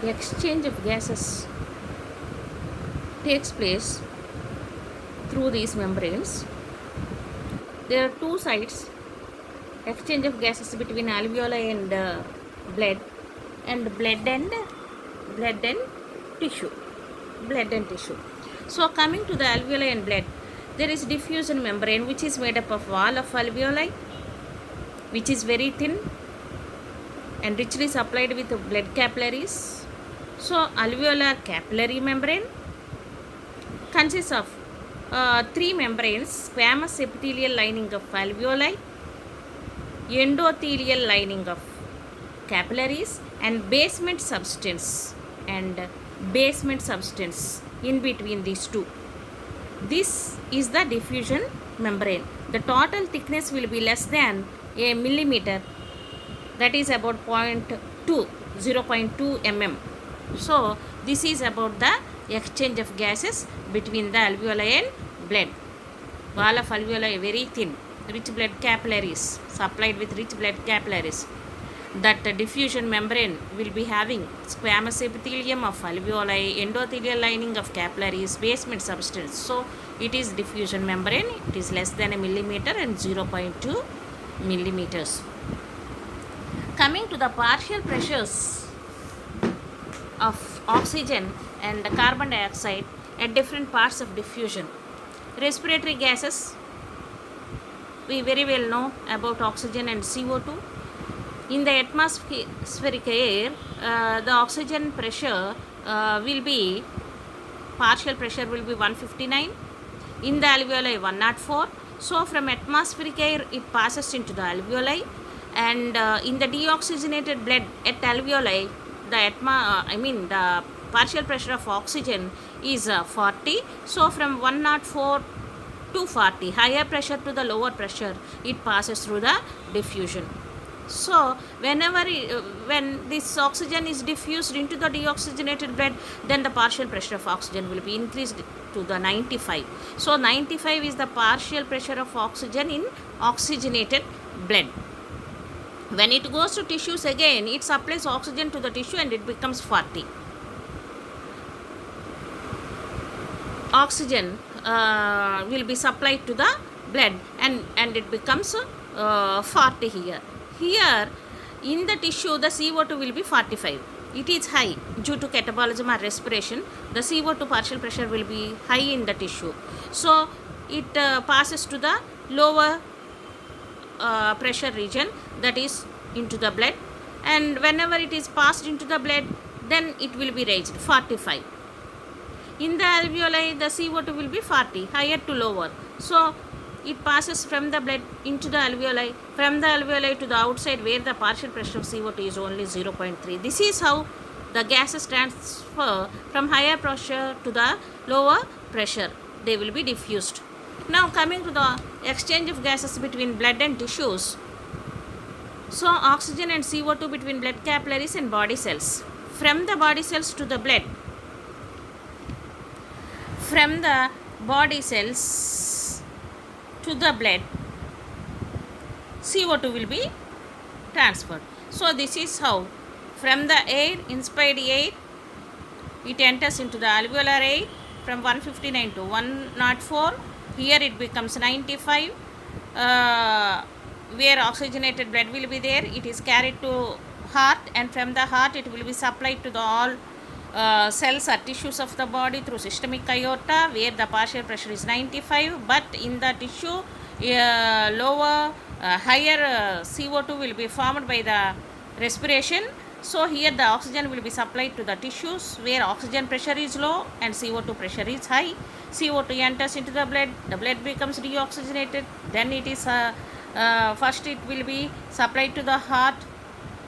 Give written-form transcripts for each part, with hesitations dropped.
exchange of gases takes place through these membranes. There are two sides, exchange of gases between alveoli and blood, and blood and tissue, blood and tissue. So coming to the alveoli and blood, there is diffusion membrane which is made up of wall of alveoli, which is very thin and richly supplied with blood capillaries. So alveolar capillary membrane consists of three membranes: squamous epithelial lining of alveoli, endothelial lining of capillaries, and basement substance in between these two. This is the diffusion membrane. The total thickness will be less than a millimeter, that is about 0.2 mm. So this is about the exchange of gases between the alveoli and blood. Wall of alveoli very thin, rich blood capillaries, supplied with rich blood capillaries. That diffusion membrane will be having squamous epithelium of alveoli, endothelial lining of capillaries, basement substance. So it is diffusion membrane. It is less than a millimeter and 0.2 millimeters. Coming to the partial pressures of oxygen and carbon dioxide at different parts of diffusion. Respiratory gases, we very well know about oxygen and CO2. In the atmospheric air, the oxygen pressure will be, partial pressure will be 159. In the alveoli 104. So from atmospheric air it passes into the alveoli, and in the deoxygenated blood at alveoli, the the partial pressure of oxygen is 40. So from 104 to 40, higher pressure to the lower pressure, it passes through the diffusion. So when this oxygen is diffused into the deoxygenated blood, then the partial pressure of oxygen will be increased to the 95. So 95 is the partial pressure of oxygen in oxygenated blood. When it goes to tissues again, it supplies oxygen to the tissue and it becomes 40. Oxygen will be supplied to the blood and it becomes 40 here. Here in the tissue the CO2 will be 45. It is high due to catabolism or respiration. The CO2 partial pressure will be high in the tissue. So it passes to the lower pressure region, that is into the blood, and whenever it is passed into the blood, then it will be raised 45. In the alveoli the CO2 will be 40, higher to lower. So it passes from the blood into the alveoli, from the alveoli to the outside where the partial pressure of CO2 is only 0.3. This is how the gases transfer from higher pressure to the lower pressure. They will be diffused. Now coming to the exchange of gases between blood and tissues. So oxygen and CO2 between blood capillaries and body cells. From the body cells to the blood. From the body cells to the blood, CO2 will be transferred. So this is how from the air, inspired air, it enters into the alveolar air from 159 to 104. Here it becomes 95. Where oxygenated blood will be there, it is carried to heart, and from the heart it will be supplied to the all cells or tissues of the body through systemic aorta, where the partial pressure is 95, but in the tissue higher CO2 will be formed by the respiration. So here the oxygen will be supplied to the tissues where oxygen pressure is low and CO2 pressure is high. CO2 enters into the blood becomes deoxygenated, then it is first it will be supplied to the heart.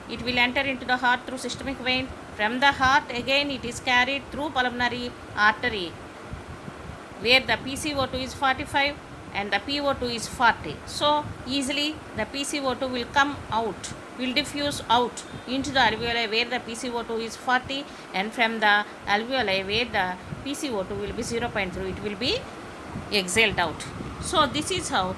It will enter into the heart through systemic vein. From the heart again it is carried through pulmonary artery, where the PCO2 is 45 and the PO2 is 40. So easily the PCO2 will come out, will diffuse out into the alveoli where the PCO2 is 40, and from the alveoli where the PCO2 will be 0.3, it will be exhaled out. So this is how